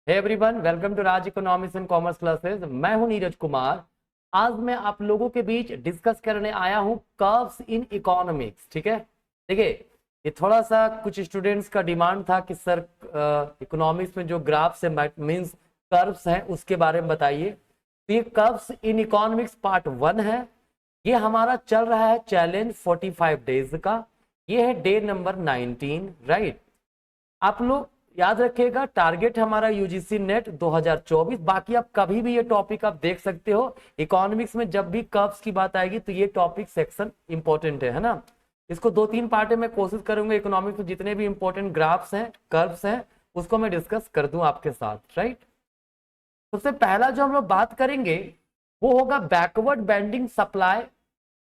Hey everyone, welcome to Raj economics and commerce classes. मैं हूं नीरज कुमार। आज मैं आप लोगों के बीच डिस्कस करने आया हूं कर्व्स इन इकोनॉमिक्स। ठीक है, देखिए ये थोड़ा सा कुछ स्टूडेंट्स का डिमांड था कि सर इकोनॉमिक्स में जो ग्राफ्स है मींस कर्व्स हैं उसके बारे में बताइए। तो ये कर्व्स इन इकोनॉमिक्स पार्ट 1 है। ये हमारा चल रहा है चैलेंज 45 डेज का। ये है डे नंबर 19, राइट। आप लोग याद रखिएगा, टारगेट हमारा यूजीसी नेट 2024। बाकी आप कभी भी ये टॉपिक आप देख सकते हो। इकोनॉमिक्स में जब भी कर्व्स की बात आएगी तो ये टॉपिक सेक्शन इंपॉर्टेंट है ना। इसको 2-3 पार्ट में कोशिश करूंगा। इकोनॉमिक्स में जितने भी इंपॉर्टेंट ग्राफ्स हैं, कर्व्स हैं, उसको मैं डिस्कस कर दूं आपके साथ, राइट। सबसे पहला जो हम लोग बात करेंगे वो होगा backward bending supply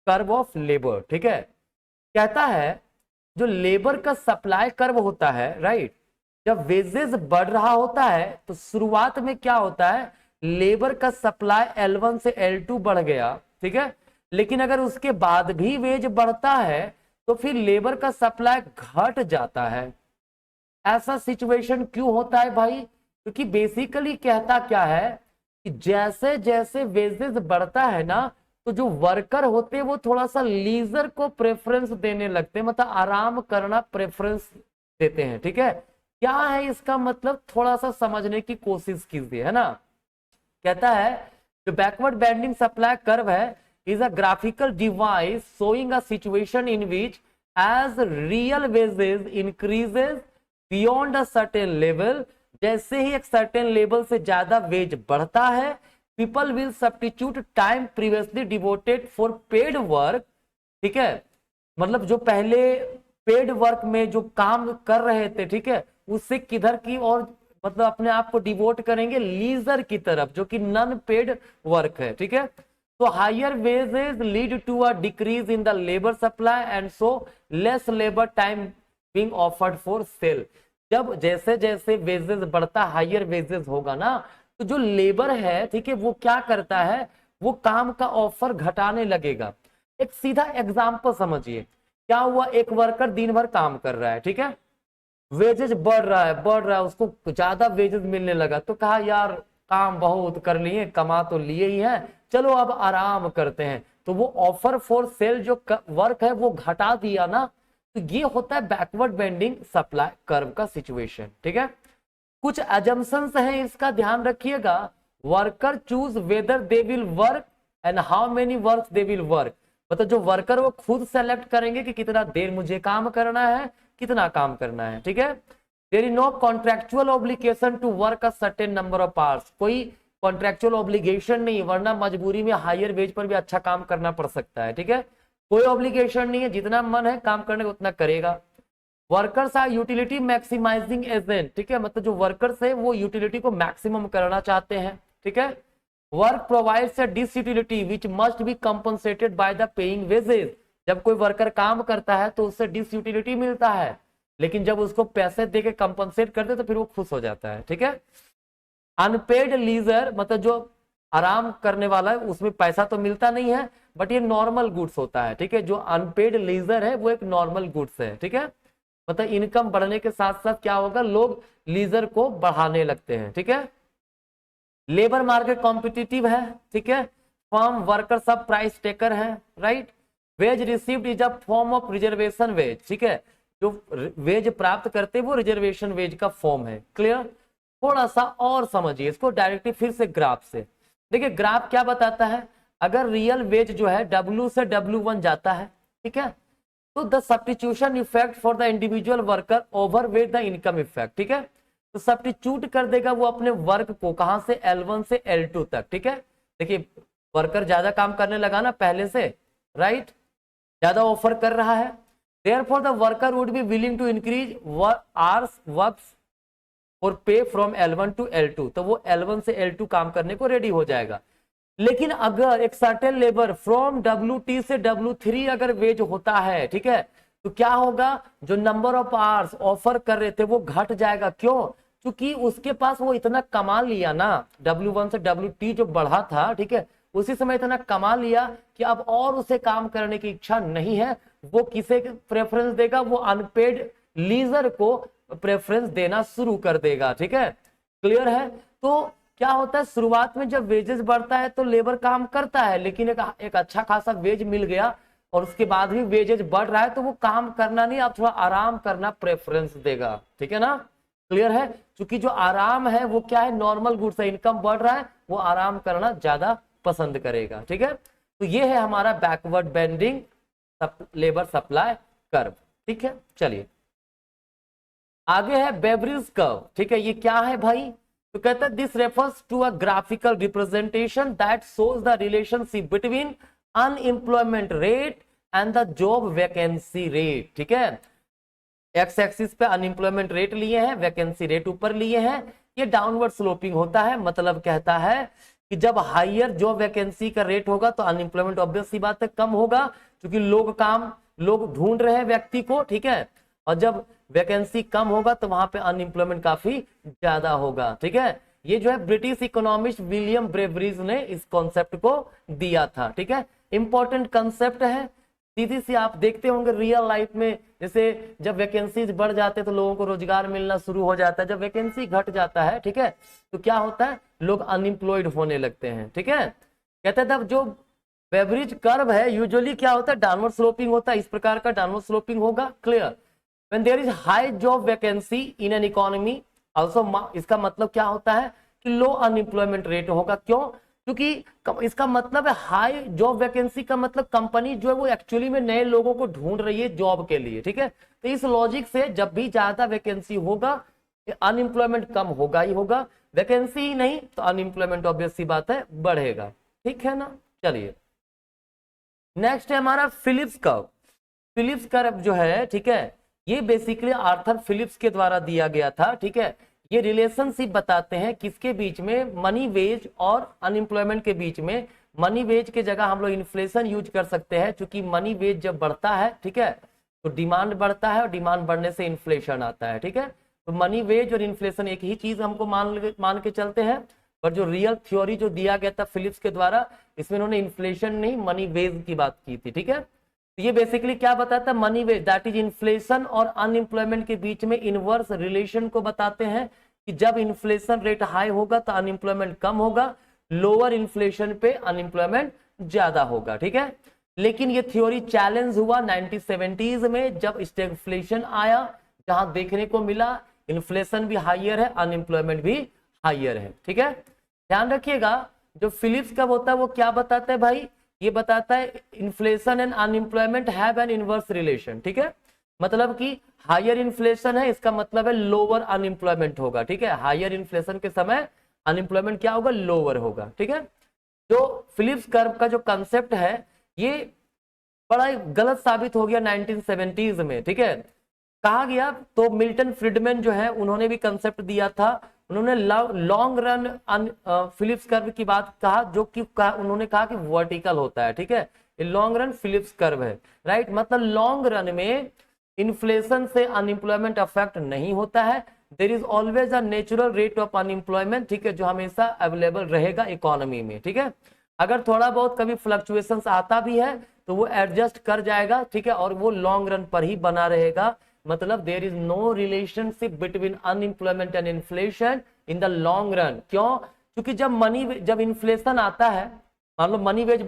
curve of labour. ठीक है, कहता है जो लेबर का सप्लाई कर्व होता है, राइट, जब वेजेस बढ़ रहा होता है तो शुरुआत में क्या होता है, लेबर का सप्लाई L1 से L2 बढ़ गया, ठीक है। लेकिन अगर उसके बाद भी वेज बढ़ता है तो फिर लेबर का सप्लाई घट जाता है। ऐसा सिचुएशन क्यों होता है भाई? क्योंकि बेसिकली कहता क्या है कि जैसे जैसे वेजेस बढ़ता है ना, तो जो वर्कर होते हैं वो थोड़ा सा लीजर को प्रेफरेंस देने लगते हैं, मतलब आराम करना प्रेफरेंस देते हैं। ठीक है, क्या है इसका मतलब, थोड़ा सा समझने की कोशिश कीजिए, है ना। कहता है जो बैकवर्ड बेंडिंग सप्लाई कर्व है is a graphical device showing a situation in which as real wages increases beyond a certain level, जैसे ही एक सर्टेन लेवल से ज्यादा वेज बढ़ता है, people will substitute time previously devoted for paid work. ठीक है, मतलब जो पहले पेड वर्क में जो काम कर रहे थे, ठीक है, उससे किधर की और मतलब अपने आप को डिवोट करेंगे लीजर की तरफ, जो कि नॉन पेड वर्क है। ठीक है, तो higher wages lead to a decrease in the labour supply and so less labour time being offered for sale. जब जैसे जैसे वेजेस बढ़ता, हायर वेजेस होगा ना, तो जो लेबर है, ठीक है, वो क्या करता है, वो काम का ऑफर घटाने लगेगा। एक सीधा एग्जांपल समझिए, क्या हुआ, एक वर्कर दिन भर काम कर रहा है, ठीक है, वेजेस बढ़ रहा है, उसको ज्यादा वेजेस मिलने लगा, तो कहा यार काम बहुत कर लिए, कमा तो लिए ही है, चलो अब आराम करते हैं। तो वो ऑफर फॉर सेल जो वर्क है वो घटा दिया ना। तो ये होता है बैकवर्ड बेंडिंग सप्लाई कर्व का सिचुएशन। ठीक है, कुछ अजम्पशंस हैं, इसका ध्यान रखिएगा। Worker choose whether they will work and how many work they will work, मतलब जो वर्कर वो खुद सेलेक्ट करेंगे कि कितना देर मुझे काम करना है, कितना काम करना है। ठीक है, there is no contractual obligation to work a certain number of hours, कोई कॉन्ट्रेक्चुअल ऑब्लिगेशन नहीं, वरना मजबूरी में हायर वेज पर भी अच्छा काम करना पड़ सकता है। ठीक है, कोई ऑब्लिगेशन नहीं है, जितना मन है काम करने को उतना करेगा। Workers are utility maximising agent, ठीक है, मतलब जो वर्कर्स है वो यूटिलिटी को मैक्सिमम करना चाहते हैं। ठीक है, work provides a disutility which must be compensated by the paying wages. जब कोई वर्कर काम करता है तो उससे डिसयूटिलिटी मिलता है, लेकिन जब उसको पैसे देके कंपनसेट करते तो फिर वो खुश हो जाता है। ठीक है, अनपेड लीजर, मतलब जो आराम करने वाला है उसमें पैसा तो मिलता नहीं है, बट ये नॉर्मल गुड्स होता है। ठीक है, जो अनपेड लीजर है वो एक नॉर्मल गुड्स है। ठीक है, मतलब इनकम बढ़ने के साथ साथ क्या होगा, लोग लीजर को बढ़ाने लगते हैं। ठीक है, लेबर मार्केट कॉम्पिटिटिव है। ठीक है, फर्म वर्कर सब प्राइस टेकर है, right. Wage received is a form of reservation wage. ठीक है, जो वेज प्राप्त करते हैं वो रिजर्वेशन वेज का फॉर्म है। क्लियर? थोड़ा सा और समझिए इसको डायरेक्टली फिर से ग्राफ से। देखिए ग्राफ क्या बताता है, अगर रियल वेज जो है W से W1 जाता है, ठीक है, तो the substitution effect for the individual worker overweight the income effect. ठीक है, तो सब्स्टिट्यूट कर देगा वो अपने वर्क को, कहां से, L1 से L2 तक। ठीक है, देखिए वर्कर ज्यादा काम करने लगा ना पहले से, राइट, ज्यादा ऑफर कर रहा है, therefore the worker would be willing to increase hours works और pay from L1 to L2, तो वो L1 से L2 काम करने को रेडी हो जाएगा। लेकिन अगर एक सर्टेन लेबर फ्रॉम WT से W3 अगर वेज होता है, ठीक है, तो क्या होगा, जो नंबर ऑफ आवर्स ऑफर कर रहे थे वो घट जाएगा। क्यों? क्योंकि उसके पास वो इतना कमा लिया ना, W1 से WT जो बढ़ा था, ठीक है, उसी समय इतना कमा लिया कि अब और उसे काम करने की इच्छा नहीं है। वो किसे प्रेफरेंस देगा, वो अनपेड लीजर को प्रेफरेंस देना शुरू कर देगा। ठीक है, क्लियर है? तो क्या होता है, शुरुआत में जब वेजेस बढ़ता है तो लेबर काम करता है, लेकिन एक अच्छा खासा वेज मिल गया और उसके बाद भी वेजेस बढ़ रहा है तो वो काम करना नहीं, आप थोड़ा आराम करना प्रेफरेंस देगा। ठीक है ना? क्लियर है? क्योंकि जो आराम है वो क्या है, नॉर्मल गुड्स है, इनकम बढ़ रहा है, वो आराम करना ज्यादा पसंद करेगा। ठीक है? तो ये है हमारा backward bending labour supply curve. ठीक है, चलिए आगे है बेवरेज कर्व। ठीक है, ये क्या है भाई? तो कहता है this refers to a graphical representation that shows the relationship between unemployment rate and the job vacancy rate. ठीक है, एक्स एक्सिस पे अनएम्प्लॉयमेंट रेट लिए हैं, वैकेंसी रेट ऊपर लिए हैं, ये डाउनवर्ड स्लोपिंग होता है। मतलब कहता है कि जब हायर जॉब वैकेंसी का रेट होगा तो अनएम्प्लॉयमेंट ऑब्वियस सी बात है कम होगा, क्योंकि लोग ढूंढ रहे हैं व्यक्ति को। ठीक है, और जब वैकेंसी कम होगा तो वहां पे अनएम्प्लॉयमेंट काफी ज्यादा होगा। ठीक है, ये जो है ब्रिटिश इकोनॉमिस्ट विलियम ब्रेवरीज ने इस कॉन्सेप्ट को दिया था। ठीक है, इंपॉर्टेंट कॉन्सेप्ट है, सीधी सी आप देखते होंगे रियल लाइफ में, जैसे जब वैकेंसीज बढ़ जाते हैं तो लोगों को रोजगार मिलना शुरू हो जाता है, जब वैकेंसी घट जाता है, ठीक है, तो क्या होता है, लोग अनएम्प्लॉयड होने लगते हैं। ठीक है, कहते हैं तब जो बेवरेज कर्व है यूजुअली क्या होता है, डाउनवर्ड स्लोपिंग होता है, इस प्रकार का डाउनवर्ड स्लोपिंग होगा। Clear? When there is high job vacancy in an economy also, इसका मतलब क्या होता है कि लो अनएम्प्लॉयमेंट रेट होगा। क्यों? क्योंकि इसका मतलब है हाई जॉब वैकेंसी का मतलब कंपनी जो है वो एक्चुअली में नए लोगों को ढूंढ रही है जॉब के लिए। ठीक है, तो इस लॉजिक से जब भी ज्यादा वैकेंसी होगा अनएम्प्लॉयमेंट कम होगा ही होगा, वैकेंसी ही नहीं तो अनएम्प्लॉयमेंट ऑब्वियस सी बात है बढ़ेगा। ठीक है ना? चलिए नेक्स्ट है हमारा फिलिप्स कर्व। फिलिप्स कर्व जो है, ठीक है, ये बेसिकली आर्थर फिलिप्स के द्वारा दिया गया था। ठीक है, ये रिलेशनशिप बताते हैं किसके बीच में, मनी वेज और अनएम्प्लॉयमेंट के बीच में। मनी वेज के जगह हम लोग इन्फ्लेशन यूज कर सकते हैं, क्योंकि मनी वेज जब बढ़ता है, ठीक है, तो डिमांड बढ़ता है और डिमांड बढ़ने से इन्फ्लेशन आता है। ठीक है, तो मनी वेज और इन्फ्लेशन एक ही चीज हमको मान के चलते हैं, पर जो रियल थ्योरी जो दिया गया था फिलिप्स के द्वारा, इसमें उन्होंने इन्फ्लेशन नहीं मनी वेज की बात की थी। ठीक है, तो ये बेसिकली क्या बताता है, money ways that is inflation और अनएम्प्लॉयमेंट के बीच में इनवर्स रिलेशन को बताते हैं कि जब इन्फ्लेशन रेट हाई होगा तो अनएम्प्लॉयमेंट कम होगा, लोअर इन्फ्लेशन पे अनएम्प्लॉयमेंट ज्यादा होगा। ठीक है, लेकिन ये थ्योरी चैलेंज हुआ 1970s में, जब स्टैगफ्लेशन आया, जहां देखने को मिला इन्फ्लेशन भी हाइयर है, अनएम्प्लॉयमेंट भी हाइयर है। ठीक है, ध्यान रखिएगा, जो फिलिप्स का होता है वो क्या बताता है भाई, ये बताता है inflation and unemployment have an inverse relation. ठीक है, मतलब कि हायर इन्फ्लेशन है, इसका मतलब है लोअर अनएम्प्लॉयमेंट होगा। ठीक है, हायर इन्फ्लेशन के समय अनएम्प्लॉयमेंट क्या होगा, लोअर होगा। ठीक है, जो फिलिप्स कर्व का जो कंसेप्ट है ये बड़ा गलत साबित हो गया 1970s में। ठीक है, कहा गया, तो मिल्टन फ्रीडमैन जो है उन्होंने भी कंसेप्ट दिया था, उन्होंने लॉन्ग रन फिलिप्स कर्व की बात कहा, जो कि उन्होंने कहा कि वर्टिकल होता है। ठीक है, ये लॉन्ग रन फिलिप्स कर्व है, राइट, मतलब लॉन्ग रन में इन्फ्लेशन से अनएम्प्लॉयमेंट अफेक्ट नहीं होता है, there is always a natural rate of unemployment. ठीक है, जो हमेशा अवेलेबल रहेगा इकोनॉमी में। ठीक है, अगर थोड़ा बहुत कभी फ्लक्चुएशंस आता भी है तो वो एडजस्ट कर जाएगा। ठीक है, और वो लॉन्ग रन पर ही बना रहेगा, मतलब there is no relationship between unemployment and inflation in the long run. क्यों? क्योंकि जब इन्फ्लेशन आता है, मान लो मनी वेज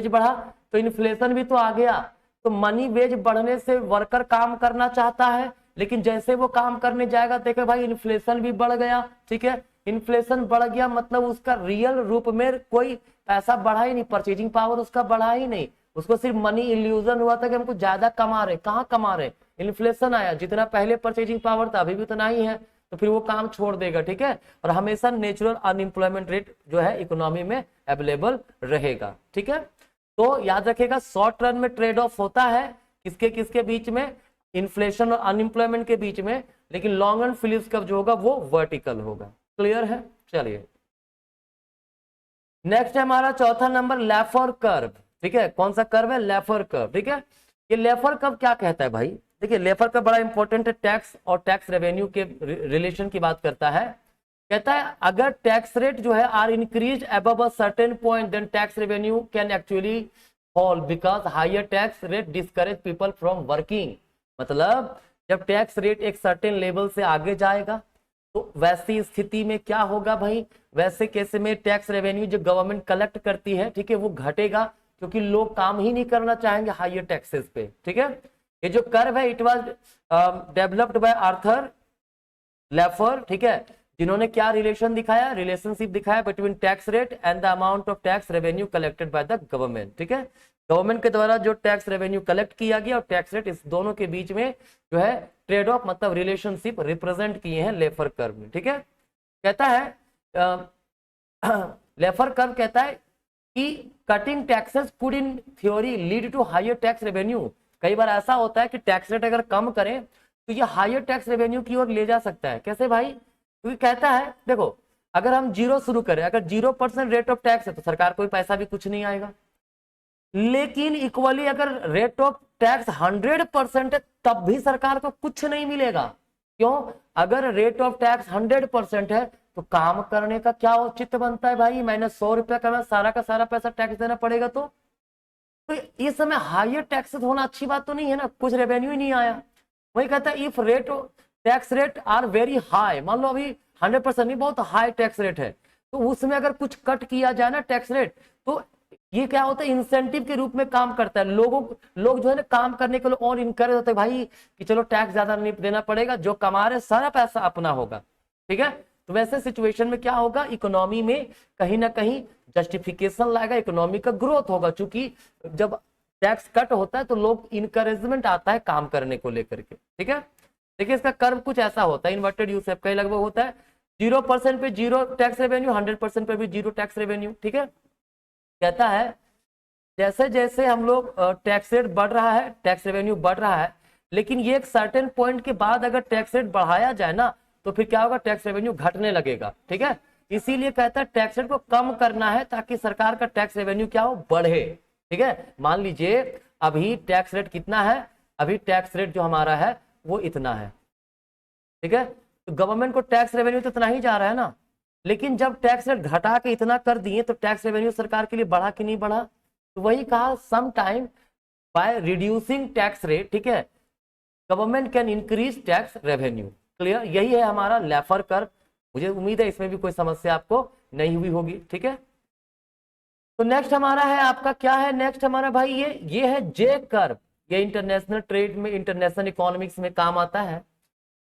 बढ़ा तो इन्फ्लेशन भी तो आ गया, तो मनी वेज बढ़ने से वर्कर काम करना चाहता है, लेकिन जैसे वो काम करने जाएगा देखे भाई इन्फ्लेशन भी बढ़ गया। ठीक है, इन्फ्लेशन बढ़ गया मतलब उसका रियल रूप में कोई पैसा बढ़ा ही नहीं, परचेजिंग पावर उसका बढ़ा ही नहीं, उसको सिर्फ मनी इल्यूजन हुआ था कि हमको ज्यादा कमा रहे, कहाँ कमा रहे, इन्फ्लेशन आया, जितना पहले परचेजिंग पावर था अभी भी उतना ही है, तो फिर वो काम छोड़ देगा। ठीक है, और हमेशा नेचुरल अनएम्प्लॉयमेंट रेट जो है इकोनॉमी में अवेलेबल रहेगा। ठीक है, तो याद रखिएगा शॉर्ट रन में ट्रेड ऑफ होता है किसके किसके बीच में, इन्फ्लेशन और अनएम्प्लॉयमेंट के बीच में, लेकिन लॉन्ग रन फिलिप्स कर्व जो होगा वो वर्टिकल होगा। क्लियर है? चलिए नेक्स्ट है हमारा चौथा नंबर लेफर कर्व। ठीक है, कौन सा कर्व है, लेफर कर्व। ठीक है, ये लेफर कर्व क्या कहता है भाई, देखिए लेफर कर्व बड़ा इंपॉर्टेंट है, टैक्स और टैक्स रेवेन्यू के रिलेशन की बात करता है। कहता है अगर टैक्स रेट जो है are increase above a certain point then tax revenue can actually fall because higher tax rate discourage people from working. मतलब जब टैक्स रेट एक सर्टेन लेवल से आगे जाएगा तो वैसी स्थिति में क्या होगा भाई, वैसे केस में टैक्स रेवेन्यू जो गवर्नमेंट कलेक्ट करती है, ठीक है, वो घटेगा, क्योंकि लोग काम ही नहीं करना चाहेंगे हायर टैक्सेस पे, ठीक है। ये जो कर्व है it was developed by Arthur Laffer, ठीक है, जिन्होंने क्या रिलेशन दिखाया, रिलेशनशिप दिखाया between tax rate and the amount of tax revenue collected by the government, ठीक है। गवर्नमेंट के द्वारा जो टैक्स रेवेन्यू कलेक्ट किया गया और टैक्स रेट, इस दोनों के बीच में जो है ट्रेड ऑफ मतलब रिलेशनशिप रिप्रेजेंट किए हैं लेफर कर्व में, ठीक है। कहता है लेफर कर्व कहता है कि cutting taxes could in theory lead to higher tax revenue. कई बार ऐसा होता है कि टैक्स रेट अगर कम करें तो ये हायर टैक्स रेवेन्यू की ओर ले जा सकता है। कैसे भाई, क्योंकि कहता है देखो, अगर हम 0 शुरू करें, अगर 0% रेट ऑफ टैक्स है तो सरकार को पैसा भी कुछ नहीं आएगा, लेकिन इक्वली अगर रेट ऑफ टैक्स 100% है तब भी सरकार को कुछ नहीं मिलेगा। क्यों, अगर रेट ऑफ टैक्स 100% है तो काम करने का क्या औचित्य बनता है भाई, मैंने 100 रुपया का सारा पैसा टैक्स देना पड़ेगा। तो इस समय हायर टैक्सेस होना अच्छी बात तो नहीं है ना, कुछ रेवेन्यू ही नहीं आया। वही कहता है if rate tax rate are very high, मान लो अभी 100% नहीं, बहुत हाई टैक्स रेट है, तो उसमें अगर कुछ कट किया जाए ना टैक्स रेट, तो ये क्या होता है, इंसेंटिव के रूप में काम करता है। लोग जो है ना काम करने के लिए और इनकरेज होते हैं भाई कि चलो टैक्स ज्यादा नहीं देना पड़ेगा, जो कमा रहे सारा पैसा अपना होगा, ठीक है। तो वैसे सिचुएशन में क्या होगा, इकोनॉमी में कहीं ना कहीं जस्टिफिकेशन लाएगा, इकोनॉमी का ग्रोथ होगा। चूंकि जब टैक्स कट होता है तो लोग इनकरेजमेंट आता है काम करने को लेकर के, ठीक है। देखिए इसका कर्व कुछ ऐसा होता है, इन्वर्टेड यू शेप का लगभग होता है। 0% पे 0 टैक्स रेवेन्यू, 100% पे भी 0 टैक्स रेवेन्यू, ठीक है। कहता है जैसे जैसे हम लोग टैक्स रेट बढ़ रहा है, टैक्स रेवेन्यू बढ़ रहा है, लेकिन ये एक सर्टेन पॉइंट के बाद अगर टैक्स रेट बढ़ाया जाए ना तो फिर क्या होगा, टैक्स रेवेन्यू घटने लगेगा, ठीक है। इसीलिए कहता है टैक्स रेट को कम करना है ताकि सरकार का टैक्स रेवेन्यू क्या हो, बढ़े, ठीक है। मान लीजिए अभी टैक्स रेट कितना है, अभी टैक्स रेट जो हमारा है वो इतना है, ठीक है। तो गवर्नमेंट को टैक्स रेवेन्यू तो इतना ही जा रहा है ना, लेकिन जब टैक्स रेट घटा के इतना कर दिए तो टैक्स रेवेन्यू सरकार के लिए बढ़ा कि नहीं बढ़ा। तो वही कहा some time by reducing tax rate, ठीक है, government can increase tax revenue. Clear, यही है हमारा लेफर कर्व। मुझे उम्मीद है इसमें भी कोई समस्या आपको नहीं हुई होगी, ठीक है। तो नेक्स्ट हमारा है आपका क्या है, नेक्स्ट हमारा भाई ये है जे कर्व। ये इंटरनेशनल ट्रेड में, इंटरनेशनल इकोनॉमिक्स में काम आता है।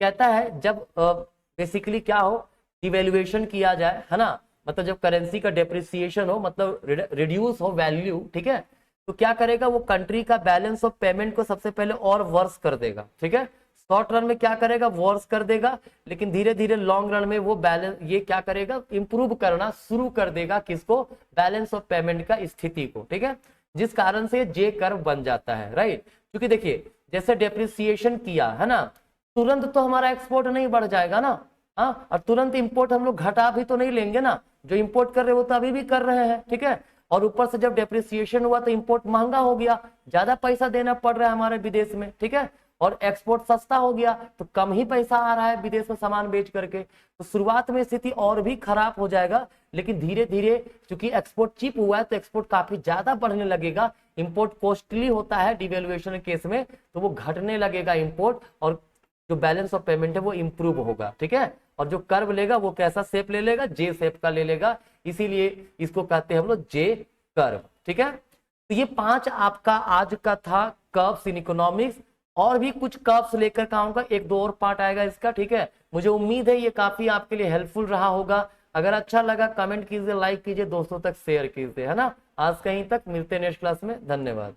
कहता है जब बेसिकली क्या हो, डिवेल्युएशन किया जाए, है ना, मतलब जब करेंसी का डेप्रिसिएशन हो, मतलब रिड्यूस हो वैल्यू, ठीक है, तो क्या करेगा वो, कंट्री का बैलेंस ऑफ पेमेंट को सबसे पहले और वर्स कर देगा, ठीक है। शॉर्ट रन में क्या करेगा, वर्स कर देगा, लेकिन धीरे धीरे लॉन्ग रन में वो बैलेंस, ये क्या करेगा, इंप्रूव करना शुरू कर देगा, किसको, बैलेंस ऑफ पेमेंट का स्थिति को, ठीक है। जिस कारण से जे कर्व बन जाता है, राइट। क्योंकि देखिए जैसे डेप्रिसिएशन किया है ना, तुरंत तो हमारा एक्सपोर्ट नहीं बढ़ जाएगा ना, हाँ, और तुरंत इंपोर्ट हम लोग घटा भी तो नहीं लेंगे ना, जो इंपोर्ट कर रहे हो तो अभी भी कर रहे हैं, ठीक है। और ऊपर से जब डेप्रिसिएशन हुआ तो इंपोर्ट महंगा हो गया, ज्यादा पैसा देना पड़ रहा है हमारे विदेश में, ठीक है, और एक्सपोर्ट सस्ता हो गया तो कम ही पैसा आ रहा है विदेश में सामान बेच करके। तो शुरुआत में स्थिति और भी खराब हो जाएगा, लेकिन धीरे धीरे चूंकि एक्सपोर्ट चीप हुआ है तो एक्सपोर्ट काफी ज्यादा बढ़ने लगेगा। इंपोर्ट कॉस्टली होता है डिवेल्युएशन केस में, तो वो घटने लगेगा इंपोर्ट, और जो बैलेंस ऑफ पेमेंट है वो इंप्रूव होगा, ठीक है। और जो कर्व लेगा वो कैसा शेप ले लेगा, जे शेप का ले लेगा, इसीलिए इसको कहते हैं हम लोग जे कर्व, ठीक है। तो ये 5 आपका आज का था कर्व्स इन इकोनॉमिक्स। और भी कुछ कर्व्स लेकर के आऊंगा, 1-2 और पार्ट आएगा इसका, ठीक है। मुझे उम्मीद है ये काफी आपके लिए हेल्पफुल रहा होगा। अगर अच्छा लगा कमेंट कीजिए, लाइक कीजिए, दोस्तों तक शेयर कीजिए, है ना। आज कहीं तक, मिलते हैं नेक्स्ट क्लास में, धन्यवाद।